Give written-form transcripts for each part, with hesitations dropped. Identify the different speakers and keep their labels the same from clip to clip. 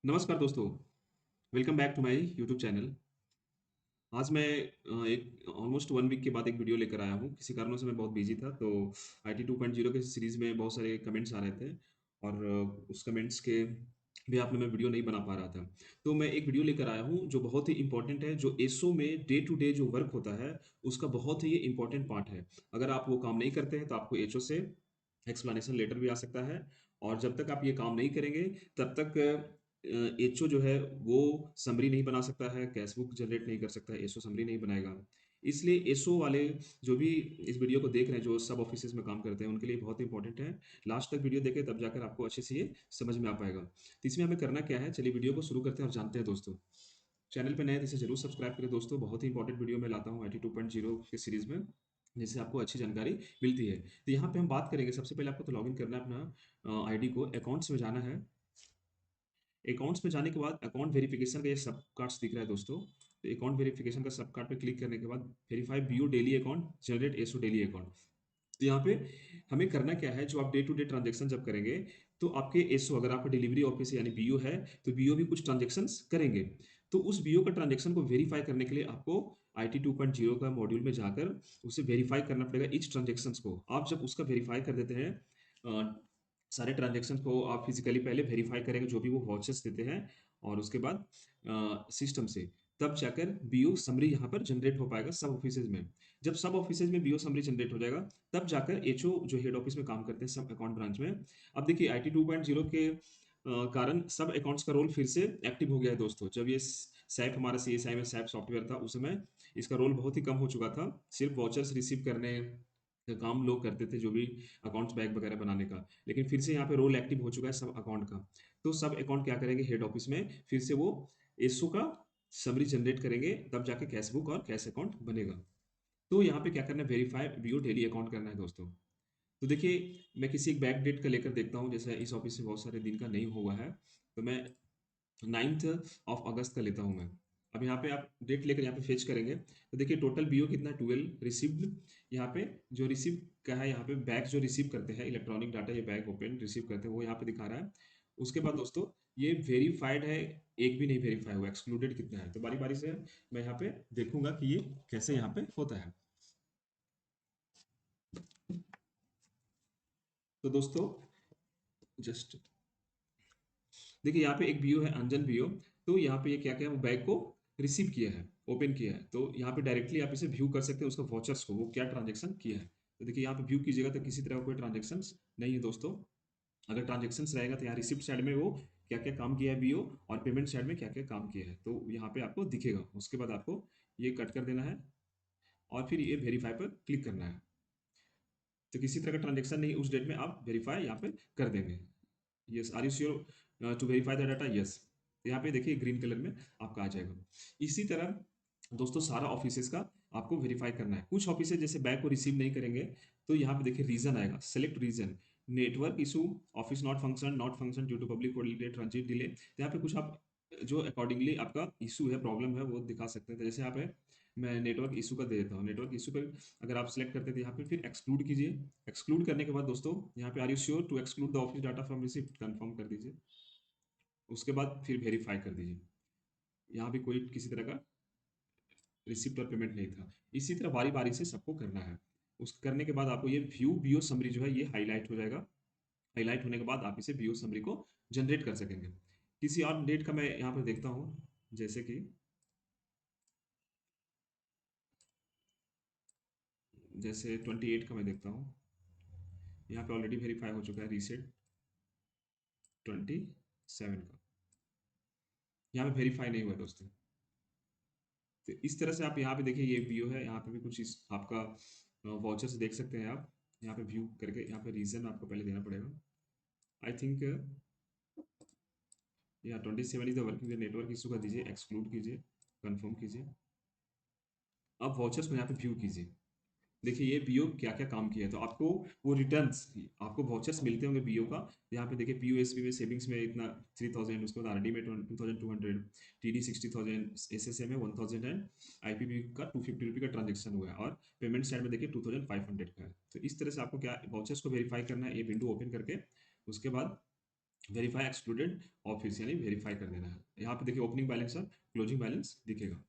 Speaker 1: नमस्कार दोस्तों, welcome back to my YouTube channel. आज मैं एक ऑलमोस्ट 1 वीक के बाद एक वीडियो लेकर आया हूँ। किसी कारणों से मैं बहुत बिज़ी था, तो आईटी 2.0 के सीरीज़ में बहुत सारे कमेंट्स आ रहे थे और उस कमेंट्स के बेहाफ़ में मैं वीडियो नहीं बना पा रहा था। तो मैं एक वीडियो लेकर आया हूँ, जो बहुत ही इम्पोर्टेंट है, जो एसओ में डे टू डे जो वर्क होता है, उसका बहुत ही इम्पोर्टेंट पार्ट है। अगर आप वो काम नहीं करते हैं, तो आपको एचओ से एक्सप्लेनेशन लेटर भी आ सकता है और जब तक आप ये काम नहीं करेंगे, तब तक एचओ जो है वो समरी नहीं बना सकता है, कैश बुक जनरेट नहीं कर सकता है, एसओ समरी नहीं बनाएगा। इसलिए एसओ वाले जो भी इस वीडियो को देख रहे हैं, जो सब ऑफिसेज़ में काम करते हैं, उनके लिए बहुत इंपॉर्टेंट है। लास्ट तक वीडियो देखें तब जाकर आपको अच्छे से ये समझ में आ पाएगा। तो इसमें हमें करना क्या है, चलिए वीडियो को शुरू करते हैं और जानते हैं दोस्तों। चैनल पे नए हैं तो इसे ज़रूर सब्सक्राइब करें दोस्तों, बहुत ही इंपॉर्टेंट वीडियो मैं लाता हूँ आईटी 2.0 के सीरीज़ में, जिससे आपको अच्छी जानकारी मिलती है। तो यहाँ पे हम बात करेंगे, सबसे पहले आपको तो लॉगिन करना है अपना आईडी को, अकाउंट्स में जाना है। अकाउंट्स में जाने के बाद अकाउंट वेरिफिकेशन का ये सब कार्ड्स दिख रहा है दोस्तों। तो अकाउंट वेरिफिकेशन का सब कार्ड पे क्लिक करने के बाद verify BO daily account, generate SO daily account. तो यहाँ पे हमें करना क्या है, जो आप डे टू डे ट्रांजेक्शन जब करेंगे, तो आपके एसओ, अगर आपका डिलीवरी ऑफिस है यानी बीओ है, तो बीओ भी कुछ ट्रांजेक्शंस करेंगे। तो उस बीओ का ट्रांजेक्शन को वेरीफाई करने के लिए आपको आईटी 2.0 का मॉड्यूल में जाकर उसे वेरीफाई करना पड़ेगा, ईच ट्रांजेक्शंस को। आप जब उसका वेरीफाई कर देते हैं, सारे ट्रांजेक्शंस को आप फिजिकली पहले वेरीफाई करेंगे, जो भी वो वाउचर्स देते हैं, और उसके बाद सिस्टम से तब जाकर बीओ समरी यहाँ पर जनरेट हो पाएगा सब ऑफिसेज में। जब सब ऑफिसेज में बीओ समरी जनरेट हो जाएगा, तब जाकर एचओ जो हेड ऑफिस में काम करते हैं सब अकाउंट ब्रांच में। अब देखिए आईटी 2.0 के कारण सब अकाउंट्स का रोल फिर से एक्टिव हो गया है दोस्तों। जब ये सैप हमारा सीएसआई में सैप सॉफ्टवेयर था, उस समय इसका रोल बहुत ही कम हो चुका था। सिर्फ वाउचर्स रिसीव करने का काम लोग करते थे, जो भी अकाउंट्स बैग वगैरह बनाने का। लेकिन फिर से यहाँ पे रोल एक्टिव हो चुका है सब अकाउंट का। तो सब अकाउंट क्या करेंगे, हेड ऑफिस में फिर से वो एसओ का समरी जनरेट करेंगे, तब जाके कैश बुक और कैश अकाउंट बनेगा। तो यहाँ पे क्या करना है, वेरीफाई व्यू डेली अकाउंट करना है दोस्तों। तो देखिए, मैं किसी एक बैक डेट का लेकर देखता हूँ, जैसे इस ऑफिस से बहुत सारे दिन का नहीं हुआ है, तो मैं 9th ऑफ अगस्त का लेता हूँ मैं। अब यहाँ पे आप डेट लेकर यहाँ पे फेच करेंगे, तो देखिए टोटल बीओ कितना है, 12 रिसीव्ड। यहाँ पे जो रिसीव का है, यहाँ पे बैग जो रिसीव करते हैं इलेक्ट्रॉनिक डाटा, ये बैग ओपन रिसीव करते हैं, वो यहाँ पे दिखा रहा है। उसके बाद दोस्तों ये वेरीफाइड है, एक भी नहीं वेरीफाई हुआ, एक्सक्लूडेड कितना है। तो बारी बारी से मैं यहाँ पे देखूंगा कि ये कैसे यहाँ पे होता है। तो दोस्तों जस्ट देखिए, यहाँ पे एक बीओ है, अंजन बीओ। तो यहाँ पे ये क्या किया, वो बैग को रिसीव किया है, ओपन किया है। तो यहाँ पे डायरेक्टली आप इसे व्यू कर सकते हैं, उसका वॉचर्स को, वो क्या ट्रांजेक्शन किया है। तो देखिए यहाँ पे व्यू कीजिएगा, तो किसी तरह का कोई ट्रांजेक्शन नहीं है दोस्तों। अगर ट्रांजेक्शन रहेगा, तो यहाँ रिसिप्ट साइड में वो क्या क्या काम किया है बीओ, और पेमेंट साइड में क्या क्या काम किया है, तो यहाँ पे आपको दिखेगा। उसके बाद आपको ये कट कर देना है और फिर ये वेरीफाई पर क्लिक करना है। तो किसी तरह का ट्रांजेक्शन नहीं उस डेट में, आप वेरीफाई यहाँ पे कर देंगे। Yes, are you sure to verify the data, yes. यहाँ पे देखिए ग्रीन कलर में आपका आ जाएगा। इसी तरह दोस्तों सारा ऑफिसेज का आपको वेरीफाई करना है। कुछ ऑफिसेज जैसे बैग को रिसीव नहीं करेंगे, तो यहाँ पे देखिए रीजन आएगा, select region, network issue, office not function due to public holiday, transit delay. तो यहाँ पे कुछ आप जो अकॉर्डिंगली आपका इशू है, प्रॉब्लम है, वो दिखा सकते हैं। तो जैसे यहाँ पे मैं नेटवर्क इशू का दे देता हूँ। नेटवर्क इशू पे अगर आप सेलेक्ट करते थे, यहाँ पे फिर एक्सक्लूड कीजिए। एक्सक्लूड करने के बाद दोस्तों यहाँ पे are you sure to exclude the office data from receipt, confirm कर दीजिए। उसके बाद फिर वेरीफाई कर दीजिए। यहाँ भी कोई किसी तरह का रिसिप्ट और पेमेंट नहीं था। इसी तरह बारी बारी से सबको करना है। उस करने के बाद आपको ये व्यू बीओ समरी जो है ये हाईलाइट हो जाएगा। हाईलाइट होने के बाद आप इसे बीओ समरी को जनरेट कर सकेंगे। किसी और डेट का मैं यहाँ पर देखता हूँ, जैसे कि जैसे 28 का मैं देखता हूँ। यहाँ पे ऑलरेडी वेरीफाई हो चुका है, रीसेट 27 का। यहाँ पे वेरीफाई नहीं हुआ दोस्तों। तो इस तरह से आप यहाँ पे देखिए, ये व्यू है, यहाँ पे भी कुछ इस आपका वाउचर से देख सकते हैं आप। यहाँ पे व्यू करके यहाँ पे रीजन आपको पहले देना पड़ेगा। आई थिंक यहाँ 27 is the working network issue का दीजिए, एक्सक्लूड कीजिए, कंफर्म कीजिए। अब वाउचर्स को यहाँ पे व्यू कीजिए। देखिए ये बीओ क्या क्या काम किया है, तो आपको वो रिटर्न्स, आपको वाउचर्स मिलते होंगे बीओ का। यहाँ पे देखिए पीओएसबी में सेविंग्स में इतना 3000, उसके बाद आरडी में 2200, टीडी 60,000, एसएसए में 1000 एंड आईपीबी का 250 रुपये का ट्रांजेक्शन हुआ है, और पेमेंट साइड में देखिए 2500 का है। तो इस तरह से आपको क्या वाउचर्स को वेरीफाई करना है, ये विंडो ओपन करके। उसके बाद वेरीफाई एक्सक्लूडेड ऑफिस यानी वेरीफाई कर देना है। यहाँ पे देखिए ओपनिंग बैलेंस और क्लोजिंग बैलेंस दिखेगा।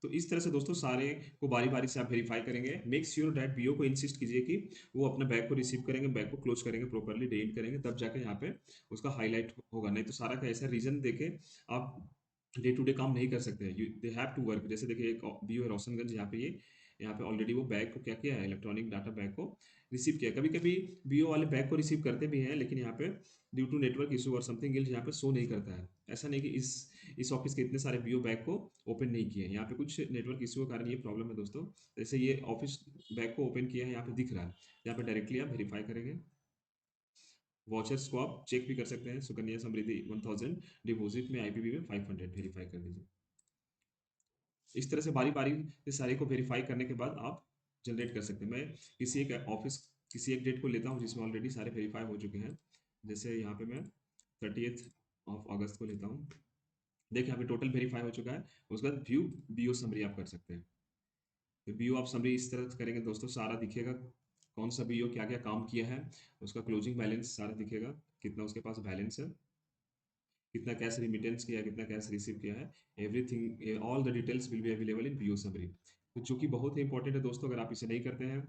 Speaker 1: तो इस तरह से दोस्तों सारे को बारी-बारी से आप वेरीफाई करेंगे। मेक श्योर दैट बीओ को इंसिस्ट कीजिए कि वो अपने बैग को रिसीव करेंगे, बैग को क्लोज़ करेंगे, प्रॉपर्ली डिलीट करेंगे, तब जाके यहाँ पे उसका हाइलाइट होगा। नहीं तो सारा का ऐसा रीज़न देके आप डे टू डे काम नहीं कर सकते हैं। You they have to work. जैसे देखिए एक बीओ है रोशनगंज, यहाँ पे ऑलरेडी वो बैग को क्या किया है, इलेक्ट्रॉनिक डाटा बैग को रिसीव किया है। कभी-कभी बीओ वाले बैग को रिसीव करते भी हैं, लेकिन यहाँ पे ड्यू टू नेटवर्क इश्यू और समथिंग एल्स यहाँ पे शो नहीं करता है। ऐसा नहीं कि इस ऑफिस के इतने सारे बीओ बैग को ओपन नहीं किए हैं। यहाँ पे कुछ नेटवर्क इश्यू के कारण ये प्रॉब्लम है दोस्तों। जैसे ये ऑफिस बैग को ओपन किया है, यहाँ पे दिख रहा है। यहाँ पे डायरेक्टली आप वेरीफाई करेंगे। वॉचर्स को आप चेक भी कर सकते हैं। सुकन्या समृद्धि 1000, डिपॉजिट में आईपीबी में 500 वेरीफाई कर दीजिए। इस तरह से बारी-बारी से सारे को वेरीफाई करने के बाद आप जनरेट कर सकते हैं। मैं किसी एक ऑफिस किसी एक डेट को लेता हूँ जिसमें ऑलरेडी सारे वेरीफाई हो चुके हैं। जैसे यहाँ पे मैं 30th ऑफ अगस्त को लेता हूँ। देखिए यहाँ पे टोटल वेरीफाई हो चुका है। उसके बाद व्यू बीओ समरी आप कर सकते हैं। तो बीओ आप समरी इस तरह से करेंगे दोस्तों, सारा दिखेगा कौन सा बीओ क्या-क्या काम किया है, उसका क्लोजिंग बैलेंस सारा दिखेगा, कितना उसके पास बैलेंस है, कितना कैश रिमिटेंस किया है, कितना कैश रिसीव किया है, everything all the details will be available in BO summary. तो जो कि बहुत ही इंपॉर्टेंट है दोस्तों, अगर आप इसे नहीं करते हैं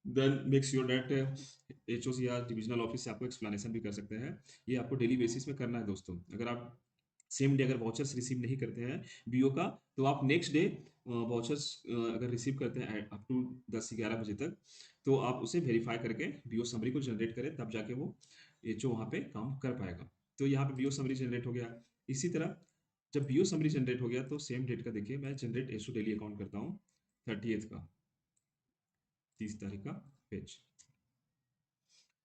Speaker 1: देन मेक श्योर दैट एचओसी या डिविजनल ऑफिस से आपको एक्सप्लेनेशन भी कर सकते हैं। ये आपको डेली बेसिस में करना है दोस्तों। अगर आप सेम डे अगर वाउचर्स रिसीव नहीं करते हैं बीओ का, तो आप नेक्स्ट डे वाउचर्स अगर रिसीव करते हैं अप टू 10-11 बजे तक, तो आप उसे वेरीफाई करके बीओ समरी को जनरेट करें, तब जाके वो एचओ वहाँ पे काम कर पाएगा। तो यहाँ पे बीओ समरी जनरेट हो गया। इसी तरह जब बीओ समरी जनरेट हो गया तो सेम डेट का देखिए मैं जनरेट एसओ डेली अकाउंट करता हूँ 30th का, 30 तारीख का पेज।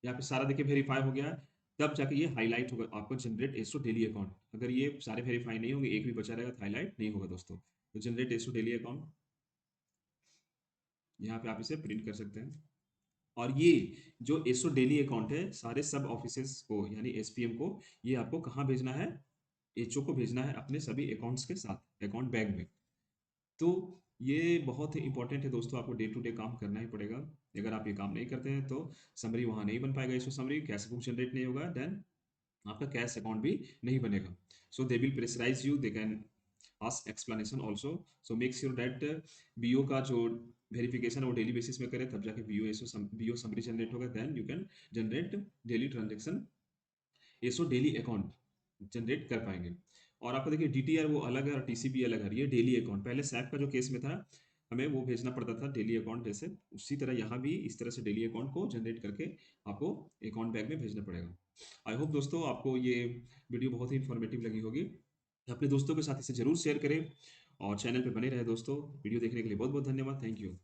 Speaker 1: यहाँ पे सारा देखिए वेरीफाई हो गया है। तब जाके ये हाईलाइट होगा आपका जनरेट एसओ डेली अकाउंट। अगर ये सारे वेरीफाई नहीं होंगे, एक भी बचा रहेगा तो हाईलाइट नहीं होगा दोस्तों। तो जनरेट एसओ डेली अकाउंट यहाँ पे आप इसे प्रिंट कर सकते हैं। और ये जो एसओ डेली अकाउंट है सारे सब ऑफिसेस को यानी एसपीएम को, ये आपको कहाँ भेजना है, एचओ को भेजना है अपने सभी अकाउंट्स के साथ अकाउंट बैग में। तो ये बहुत ही इंपॉर्टेंट है दोस्तों, आपको डे टू डे काम करना ही पड़ेगा। अगर आप ये काम नहीं करते हैं तो समरी वहाँ नहीं बन पाएगा, so summary cash book generate नहीं होगा, देन आपका कैश अकाउंट भी नहीं बनेगा। So they will pressurise you, they can ask explanation also. So make sure that BO का जो वेरिफिकेशन है वो डेली बेसिस में करें, तब जाके बीओ समरी जनरेट होगा, then you can generate daily transaction SO daily account generate कर पाएंगे। और आपका देखिए डीटीआर वो अलग है और टीसीबी अलग है। ये डेली अकाउंट पहले सैप का जो केस में था, हमें वो भेजना पड़ता था डेली अकाउंट जैसे, उसी तरह यहाँ भी इस तरह से डेली अकाउंट को जनरेट करके आपको अकाउंट बैग में भेजना पड़ेगा। आई होप दोस्तों आपको ये वीडियो बहुत ही इन्फॉर्मेटिव लगी होगी। अपने दोस्तों के साथ इसे जरूर शेयर करें और चैनल पे बने रहे दोस्तों। वीडियो देखने के लिए बहुत बहुत धन्यवाद। Thank you.